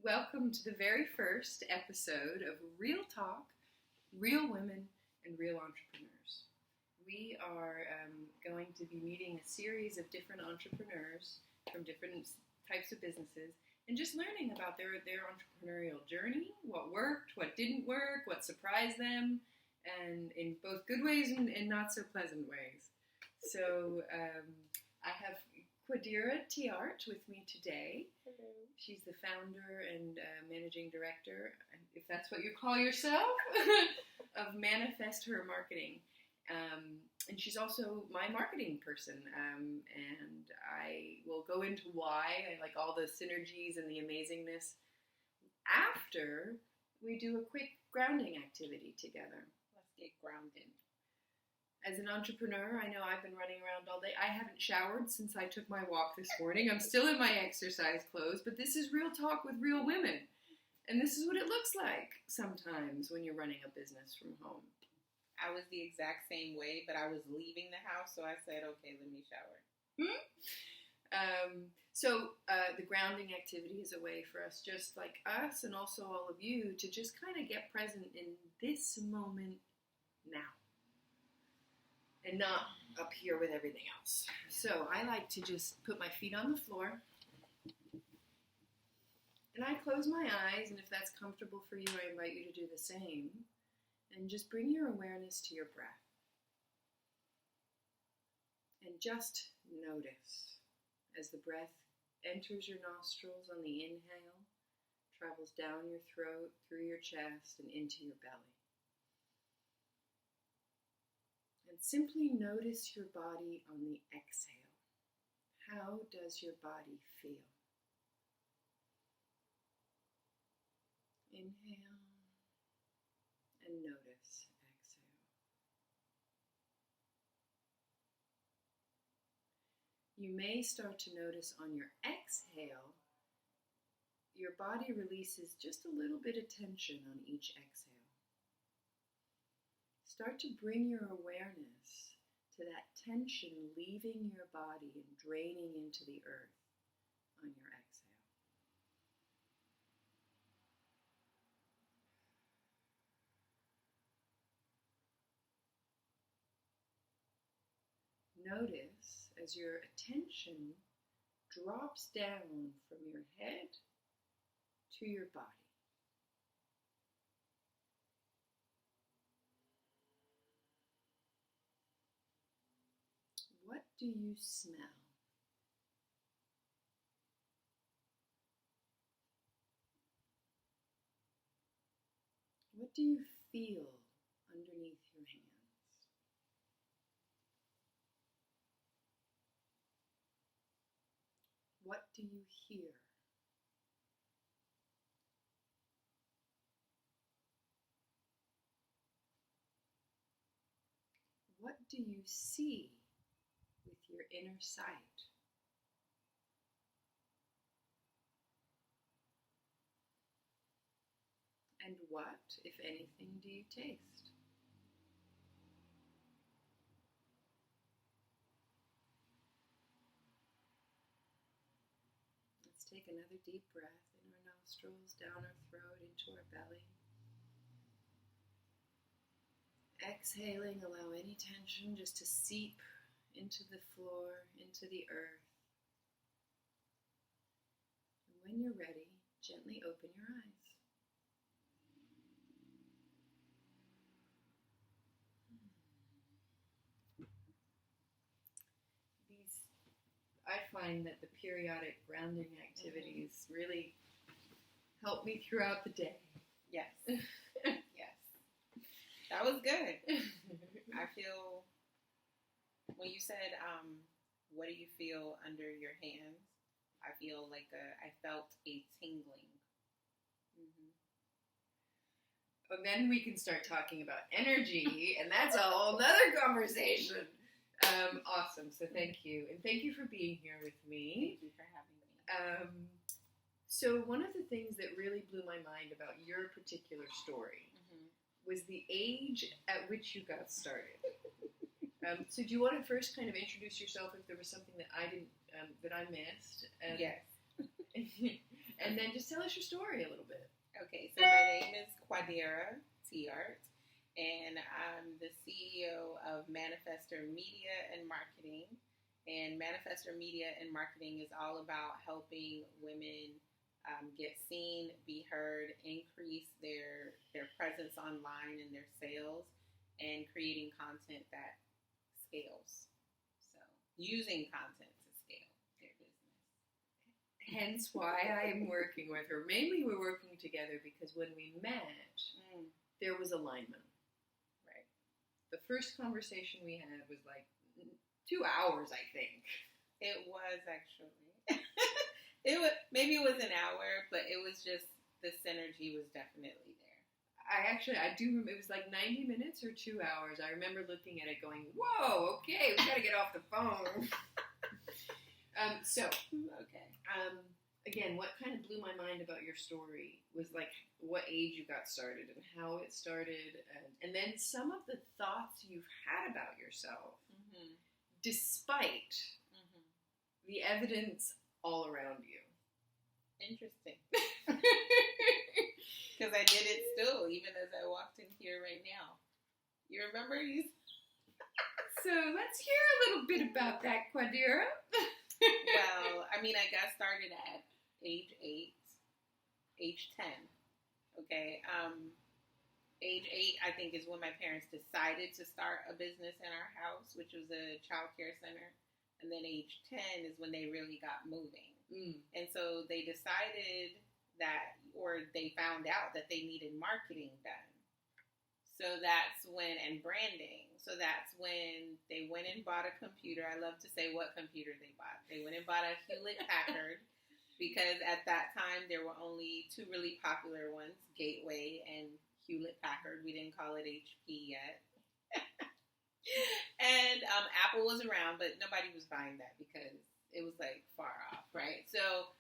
welcome to the very first episode of Real Talk, Real Women, and Real Entrepreneurs. We are going to be meeting a series of different entrepreneurs from different types of businesses and just learning about their entrepreneurial journey, what worked, what didn't work, what surprised them, and in both good ways and not so pleasant ways. So I have Quadeera Teart with me today. Hello. She's the founder and managing director, if that's what you call yourself, of ManifestHer Marketing. And she's also my marketing person. And I will go into why I like all the synergies and the amazingness after we do a quick grounding activity together. Let's get grounded. As an entrepreneur, I know I've been running around all day. I haven't showered since I took my walk this morning. I'm still in my exercise clothes, but this is real talk with real women. And this is what it looks like sometimes when you're running a business from home. I was the exact same way, but I was leaving the house, so I said, okay, let me shower. So the grounding activity is a way for us, just like us and also all of you, to just kind of get present in this moment now. And not up here with everything else. So I like to just put my feet on the floor. And I close my eyes, and if that's comfortable for you, I invite you to do the same. And just bring your awareness to your breath. And just notice as the breath enters your nostrils on the inhale, travels down your throat, through your chest, and into your belly. And simply notice your body on the exhale. How does your body feel? Inhale and notice exhale. You may start to notice on your exhale, your body releases just a little bit of tension on each exhale. Start to bring your awareness to that tension leaving your body and draining into the earth on your exhale. Notice as your attention drops down from your head to your body. What do you smell? What do you feel underneath your hands? What do you hear? What do you see with your inner sight? And what, if anything, do you taste? Let's take another deep breath in our nostrils, down our throat, into our belly. Exhaling, allow any tension just to seep into the floor, into the earth. And when you're ready, gently open your eyes. I find that the periodic grounding activities really help me throughout the day. Yes. Yes. That was good. I feel, when you said, what do you feel under your hands? I feel like I felt a tingling. Mm-hmm. And then we can start talking about energy, and that's a whole nother conversation. Awesome. So thank you. And thank you for being here with me. Thank you for having me. So one of the things that really blew my mind about your particular story was the age at which you got started. So do you want to first kind of introduce yourself if there was something that I didn't, that I missed? Yes. And And then just tell us your story a little bit. Okay, so my name is Quadeera, Teart, and I'm the CEO of ManifestHer Media and Marketing. And ManifestHer Media and Marketing is all about helping women get seen, be heard, increase their presence online and their sales, and creating content that scales. So, using content to scale their business. Hence why I'm working with her. Mainly we're working together because when we met, there was alignment. Right. The first conversation we had was like 2 hours, I think. It was actually. Maybe it was an hour, but it was just, the synergy was definitely there. I do remember, it was like 90 minutes or 2 hours. I remember looking at it going, whoa, okay, we gotta get off the phone. Okay. Again, what kind of blew my mind about your story was like what age you got started and how it started, and then some of the thoughts you've had about yourself, despite the evidence all around you. Interesting. Because I did it still, even as I walked in here right now. You remember? So let's hear a little bit about that, Quadeera. Well, I mean, I got started at age 10. Okay. Age 8, I think, is when my parents decided to start a business in our house, which was a child care center. And then age 10 is when they really got moving. And so they decided that, or they found out that they needed marketing done. So that's when, and branding. So that's when they went and bought a computer. I love to say what computer they bought. They went and bought a Hewlett Packard because at that time there were only 2 really popular ones, Gateway and Hewlett Packard. We didn't call it HP yet. And Apple was around, but nobody was buying that because it was like far off, right? So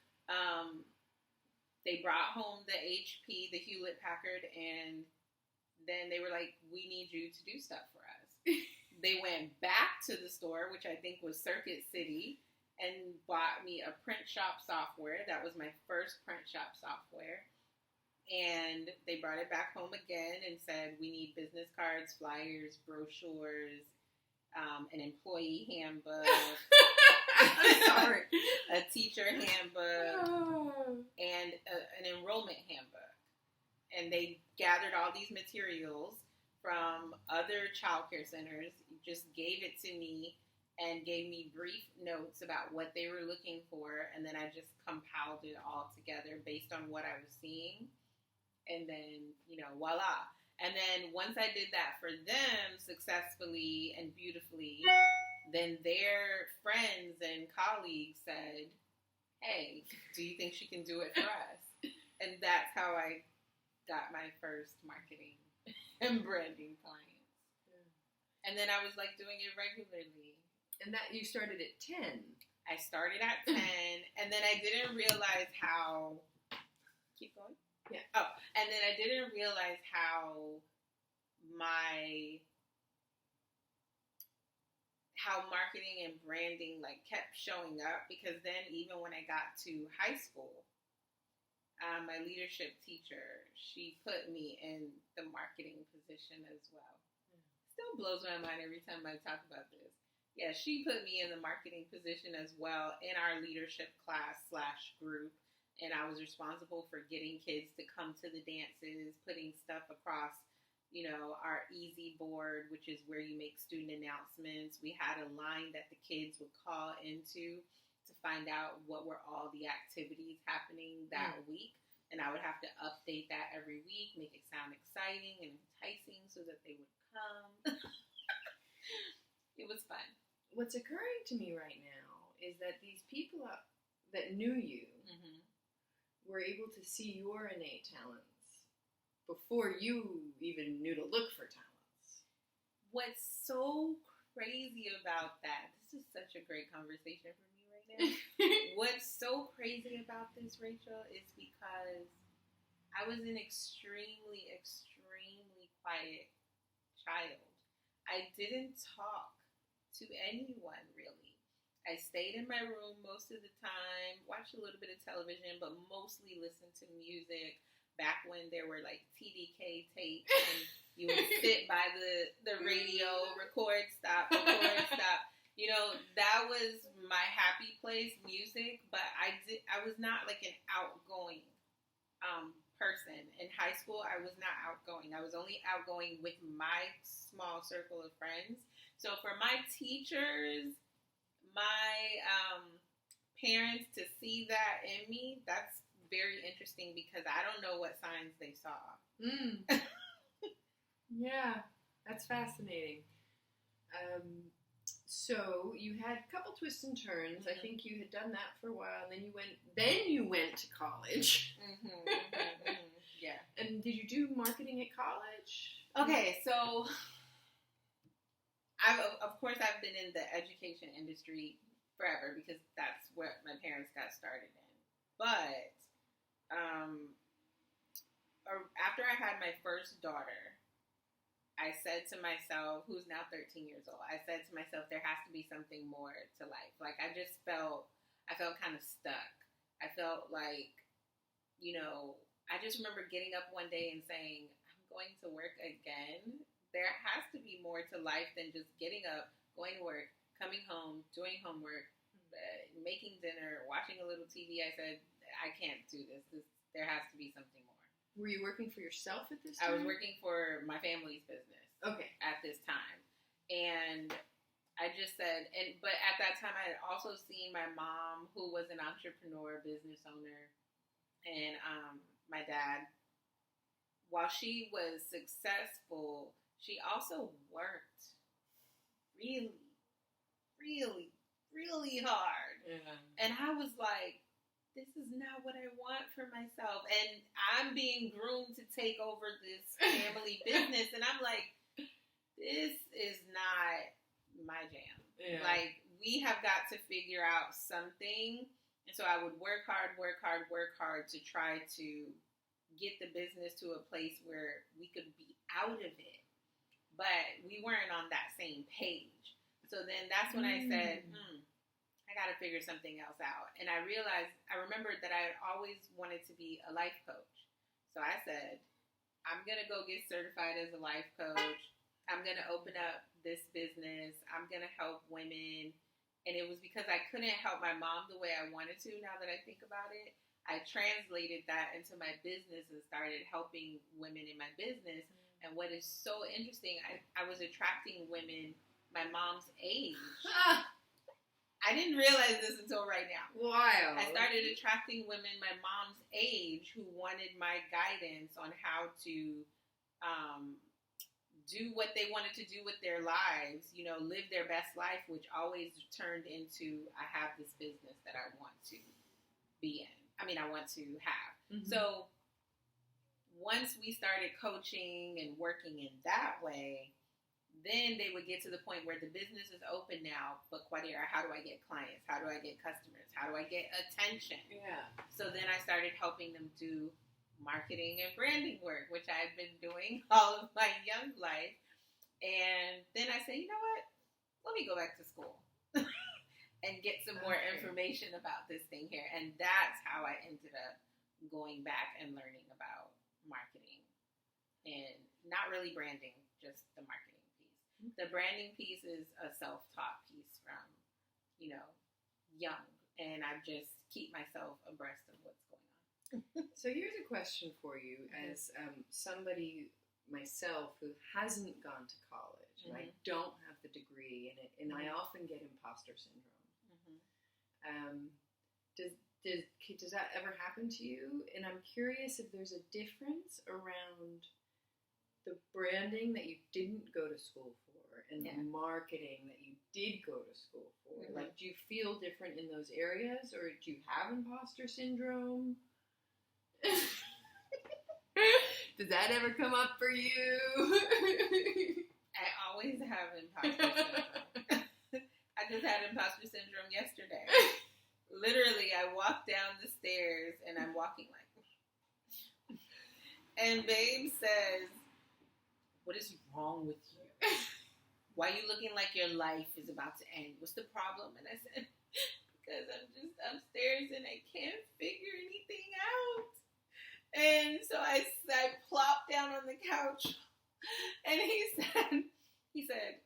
they brought home the HP, the Hewlett Packard, and then they were like, we need you to do stuff for us. They went back to the store, which I think was Circuit City, and bought me a print shop software. That was my first print shop software. And they brought it back home again and said, we need business cards, flyers, brochures, an employee handbook. I'm sorry. A teacher handbook, and an enrollment handbook. And they gathered all these materials from other childcare centers, just gave it to me, and gave me brief notes about what they were looking for. And then I just compiled it all together based on what I was seeing. And then, voila. And then once I did that for them successfully and beautifully, then their friends and colleagues said, hey, do you think she can do it for us? And that's how I got my first marketing and branding clients. And then I was like doing it regularly. And that you started at 10. I started at 10, and then I didn't realize how... Keep going? Yeah. Oh, and then I didn't realize how marketing and branding kept showing up, because then even when I got to high school, my leadership teacher, she put me in the marketing position as well. Still blows my mind every time I talk about this. Yeah, she put me in the marketing position as well in our leadership class / group. And I was responsible for getting kids to come to the dances, putting stuff across, our easy board, which is where you make student announcements. We had a line that the kids would call into to find out what were all the activities happening that week. And I would have to update that every week, make it sound exciting and enticing so that they would come. It was fun. What's occurring to me right now is that these people that knew you were able to see your innate talents before you even knew to look for talents. What's so crazy about that, this is such a great conversation for me right now. What's so crazy about this, Rachel, is because I was an extremely, extremely quiet child. I didn't talk to anyone, really. I stayed in my room most of the time, watched a little bit of television, but mostly listened to music. Back when there were like TDK tapes, and you would sit by the radio, record, stop. You know, that was my happy place, music. But I was not like an outgoing person. In high school, I was not outgoing. I was only outgoing with my small circle of friends. So for my teachers, my parents to see that in me, that's very interesting because I don't know what signs they saw. Yeah, that's fascinating. So you had a couple twists and turns. I think you had done that for a while, and then you went to college. Yeah. And did you do marketing at college? Okay, so of course I've been in the education industry forever because that's what my parents got started in. But after I had my first daughter, I said to myself, who's now 13 years old, I said to myself, there has to be something more to life. Like, I felt kind of stuck. I felt like, you know, I just remember getting up one day and saying, I'm going to work again. There has to be more to life than just getting up, going to work, coming home, doing homework, making dinner, watching a little TV. I said, I can't do this. There has to be something more. Were you working for yourself at this time? I was working for my family's business. Okay. At this time. And I just said, but at that time I had also seen my mom, who was an entrepreneur, business owner, and my dad. While she was successful, she also worked really, really, really hard. Yeah. And I was like, this is not what I want for myself. And I'm being groomed to take over this family business. And I'm like, this is not my jam. Yeah. Like, we have got to figure out something. And so I would work hard to try to get the business to a place where we could be out of it. But we weren't on that same page. So then that's when I said, I got to figure something else out. And I remembered that I had always wanted to be a life coach. So I said, I'm going to go get certified as a life coach. I'm going to open up this business. I'm going to help women. And it was because I couldn't help my mom the way I wanted to, now that I think about it. I translated that into my business and started helping women in my business. And what is so interesting, I was attracting women my mom's age. I didn't realize this until right now. Wild. I started attracting women my mom's age who wanted my guidance on how to do what they wanted to do with their lives, you know, live their best life, which always turned into, I have this business that I want to be in. I want to have. Mm-hmm. So once we started coaching and working in that way, then they would get to the point where the business is open now, but Quadeera, how do I get clients? How do I get customers? How do I get attention? Yeah. So then I started helping them do marketing and branding work, which I've been doing all of my young life. And then I said, you know what? Let me go back to school and get some more information about this thing here. And that's how I ended up going back and learning about marketing and not really branding, just the marketing piece. The branding piece is a self-taught piece from, you know, young. And I just keep myself abreast of what's going on. So here's a question for you as somebody myself who hasn't gone to college and I don't have the degree in it, and I often get imposter syndrome. Does that ever happen to you? And I'm curious if there's a difference around the branding that you didn't go to school for and the marketing that you did go to school for. Like, do you feel different in those areas, or do you have imposter syndrome? Does that ever come up for you? I always have imposter syndrome. I just had imposter syndrome yesterday. Literally, I walked down the stairs and I'm walking like, and babe says, what is wrong with you? Why are you looking like your life is about to end? What's the problem? And I said, because I'm just upstairs and I can't figure anything out. And so I plopped down on the couch, and he said,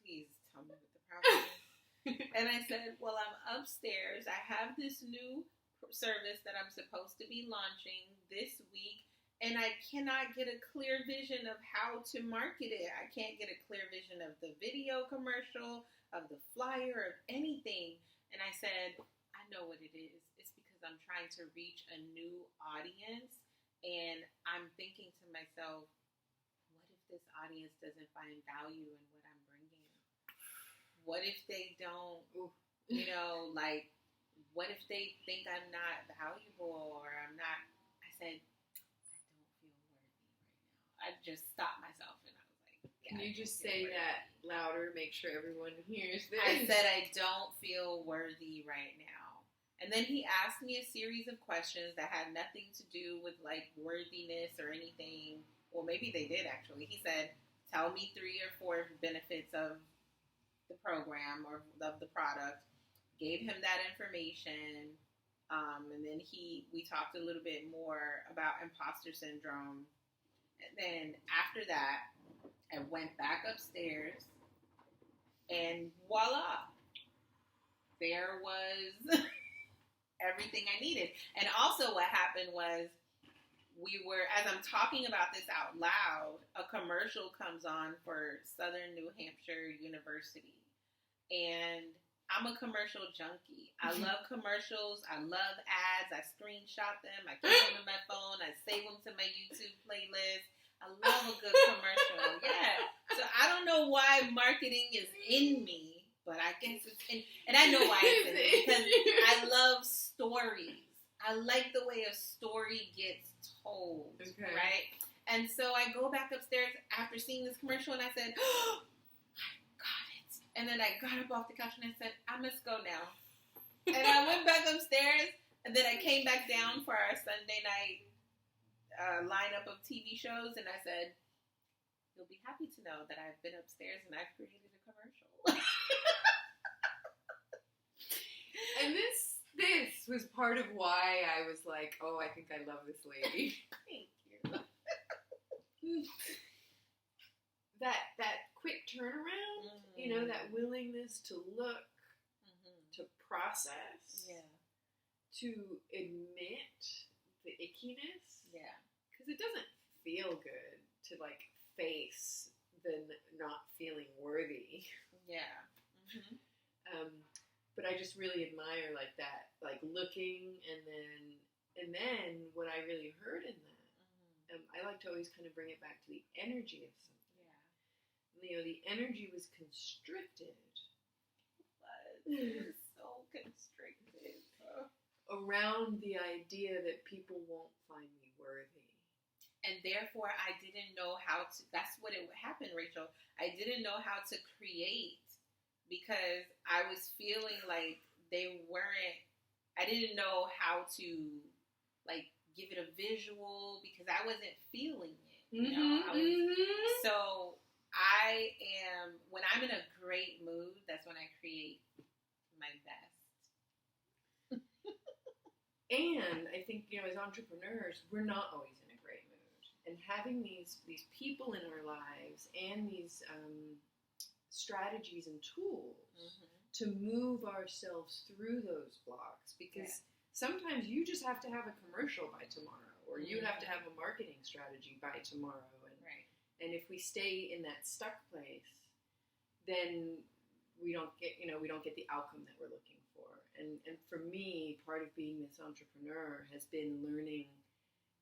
please tell me what the problem is. And I said, well, I'm upstairs. I have this new service that I'm supposed to be launching this week, and I cannot get a clear vision of how to market it. I can't get a clear vision of the video commercial, of the flyer, of anything. And I said, I know what it is. It's because I'm trying to reach a new audience, and I'm thinking to myself, what if this audience doesn't find value in what I'm bringing? What if they don't, like, what if they think I'm not valuable or I'm not? I said, I don't feel worthy right now. I just stopped myself and I was like, can you just say that louder, make sure everyone hears this? I said, I don't feel worthy right now. And then he asked me a series of questions that had nothing to do with, like, worthiness or anything. Well, maybe they did, actually. He said, tell me 3 or 4 benefits of the program or of the product. Gave him that information. And then we talked a little bit more about imposter syndrome. And then after that, I went back upstairs and voila, there was everything I needed. And also what happened was as I'm talking about this out loud, a commercial comes on for Southern New Hampshire University. And I'm a commercial junkie. I love commercials. I love ads. I screenshot them. I keep them on my phone. I save them to my YouTube playlist. I love a good commercial. Yeah. So I don't know why marketing is in me, but I guess it's in. And I know why it's in me because I love stories. I like the way a story gets told, right? And so I go back upstairs after seeing this commercial, and I said, oh, I got it. And then I got up off the couch, and I said, I must go now. And I went back upstairs, and then I came back down for our Sunday night lineup of TV shows, and I said, you'll be happy to know that I've been upstairs, and I've created a commercial. And this was part of why I was like, oh, I think I love this lady. Thank you. That quick turnaround, that willingness to look, to process, to admit the ickiness. Yeah. Because it doesn't feel good to, like, face the not feeling worthy. Yeah. Mm-hmm. But I just really admire, like, that, like, looking, and then what I really heard in that, I like to always kind of bring it back to the energy of something. Yeah. The energy was constricted. It was so constricted. Around the idea that people won't find me worthy. And therefore, I didn't know how to, that's what happened, Rachel. I didn't know how to create. Because I was feeling like I didn't know how to, like, give it a visual because I wasn't feeling it, So when I'm in a great mood, that's when I create my best. And I think, as entrepreneurs, we're not always in a great mood. And having these people in our lives and these strategies and tools to move ourselves through those blocks, because sometimes you just have to have a commercial by tomorrow, or you have to have a marketing strategy by tomorrow, and if we stay in that stuck place, then we don't get the outcome that we're looking for. And for me, part of being this entrepreneur has been learning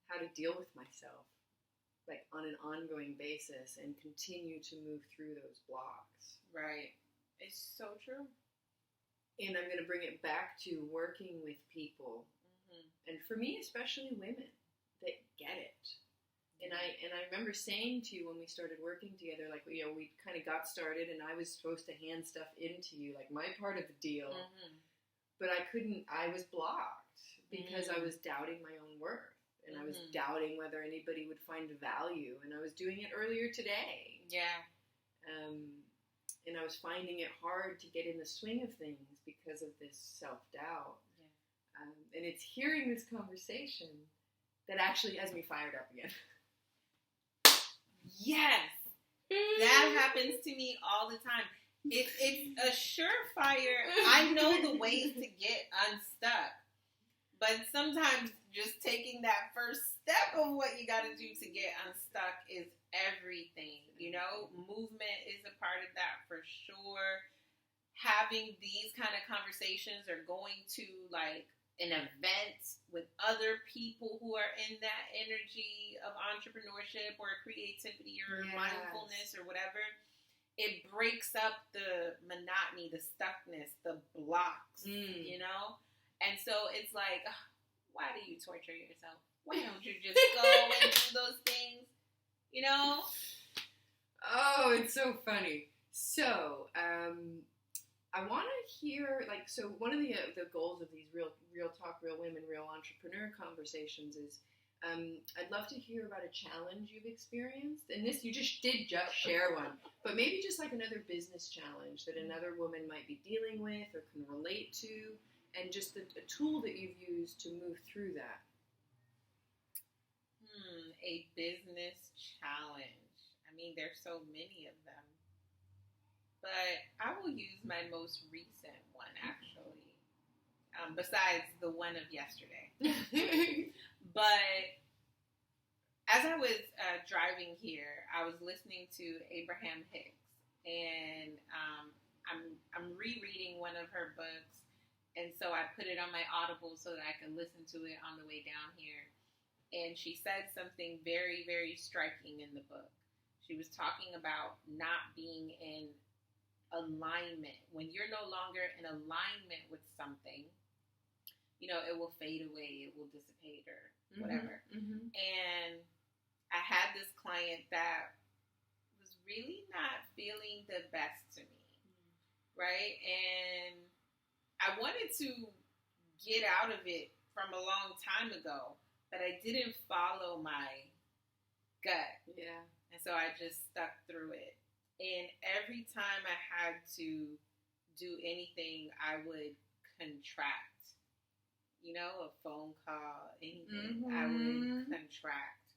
how to deal with myself, like, on an ongoing basis, and continue to move through those blocks. Right. It's so true. And I'm going to bring it back to working with people. And for me, especially women that get it. And I remember saying to you when we started working together, like, we kind of got started, and I was supposed to hand stuff into you, like, my part of the deal. But I was blocked because I was doubting my own worth. And I was doubting whether anybody would find value. And I was doing it earlier today. Yeah. And I was finding it hard to get in the swing of things because of this self-doubt. And it's hearing this conversation that actually has me fired up again. Yes! That happens to me all the time. It's a surefire. I know the ways to get unstuck. But sometimes just taking that first step of what you got to do to get unstuck is everything. You know, movement is a part of that for sure. Having these kind of conversations or going to like an event with other people who are in that energy of entrepreneurship or creativity or mindfulness or whatever, it breaks up the monotony, the stuckness, the blocks, you know? And so it's like, why do you torture yourself? Why don't you just go and do those things? You know? Oh, it's so funny. So, I want to hear, like, so one of the goals of these real talk, real women, real entrepreneur conversations is, I'd love to hear about a challenge you've experienced. And this, you just share one, but maybe just like another business challenge that another woman might be dealing with or can relate to, and just a tool that you've used to move through that. A business challenge. I mean, there's so many of them. But I will use my most recent one, actually, besides the one of yesterday. But as I was driving here, I was listening to Abraham Hicks, and I'm rereading one of her books, and so I put it on my Audible so that I could listen to it on the way down here. And she said something very, very striking in the book. She was talking about not being in alignment. When you're no longer in alignment with something, you know, it will fade away, it will dissipate or whatever. And I had this client that was really not feeling the best to me, right? And I wanted to get out of it from a long time ago, but I didn't follow my gut. Yeah. And so I just stuck through it. And every time I had to do anything, I would contract. You know, a phone call, anything, I would contract.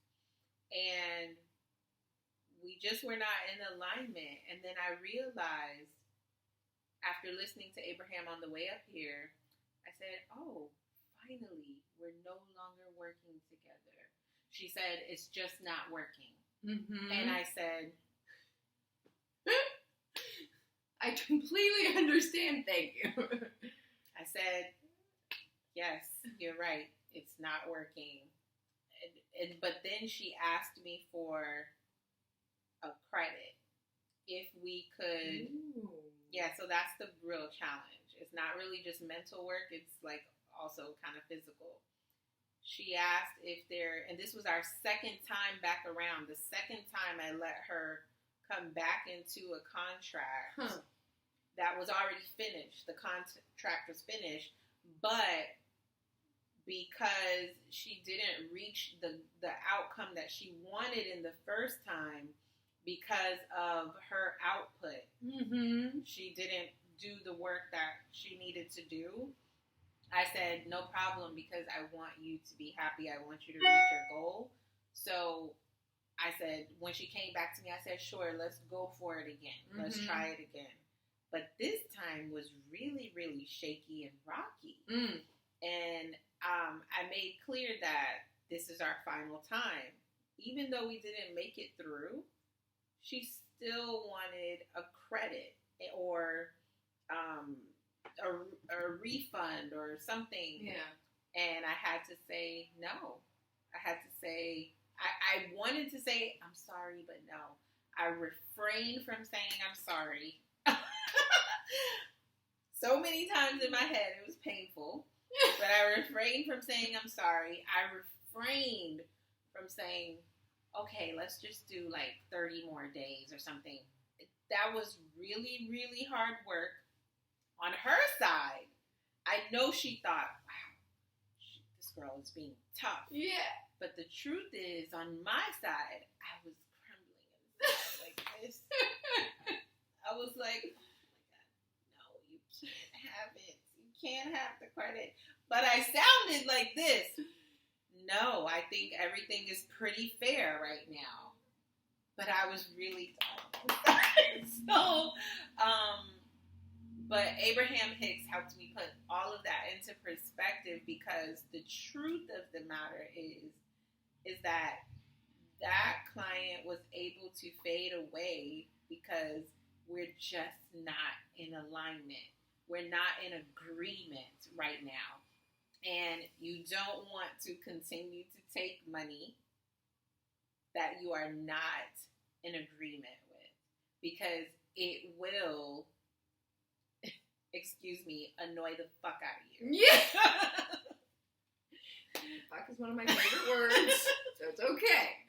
And we just were not in alignment. And then I realized, after listening to Abraham on the way up here, I said, oh, finally, we're no longer working together. She said, it's just not working. And I said, I completely understand, thank you. I said, yes, you're right. It's not working. But then she asked me for a credit. If we could, so that's the real challenge. It's not really just mental work. It's like also kind of physical. She asked if and this was our second time back around. The second time I let her come back into a contract that was already finished. The contract was finished, but because she didn't reach the outcome that she wanted in the first time because of her output, she didn't do the work that she needed to do. I said, no problem, because I want you to be happy. I want you to reach your goal. So I said, when she came back to me, I said, sure, let's go for it again. Let's try it again. But this time was really, really shaky and rocky. And I made clear that this is our final time. Even though we didn't make it through, she still wanted a credit or a refund or something. Yeah. And I had to say no. I had to say, I wanted to say, I'm sorry, but no. I refrained from saying I'm sorry. So many times in my head, it was painful. But I refrained from saying I'm sorry. I refrained from saying, okay, let's just do like 30 more days or something. That was really, really hard work on her side. I know she thought, wow, this girl is being tough. Yeah. But the truth is, on my side, I was crumbling inside like this. I was like, oh my God, no, you You can't have the credit. But I sounded like this. No, I think everything is pretty fair right now. But I was really dumb. So, but Abraham Hicks helped me put all of that into perspective, because the truth of the matter is that client was able to fade away because we're just not in alignment. We're not in agreement right now. And you don't want to continue to take money that you are not in agreement with, because it will, excuse me, annoy the fuck out of you. Yeah. Fuck is one of my favorite words, so it's okay.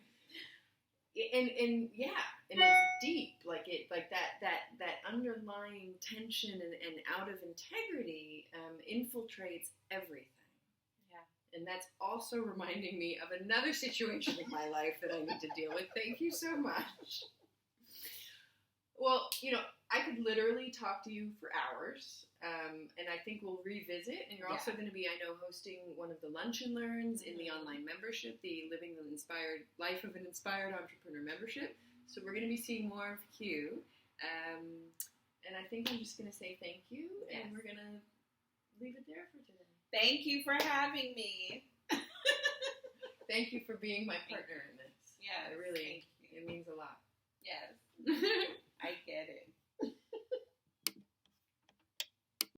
And yeah, and it's deep, like that underlying tension and out of integrity infiltrates everything. Yeah, and that's also reminding me of another situation in my life that I need to deal with. Thank you so much. Well, I could literally talk to you for hours, and I think we'll revisit. And you're also going to be, I know, hosting one of the Lunch and Learns in the online membership, the Living the Inspired Life of an Inspired Entrepreneur membership. So we're going to be seeing more of you. And I think I'm just going to say thank you, and we're going to leave it there for today. Thank you for having me. Thank you for being my partner in this. Yeah, it means a lot. Yes. I get it.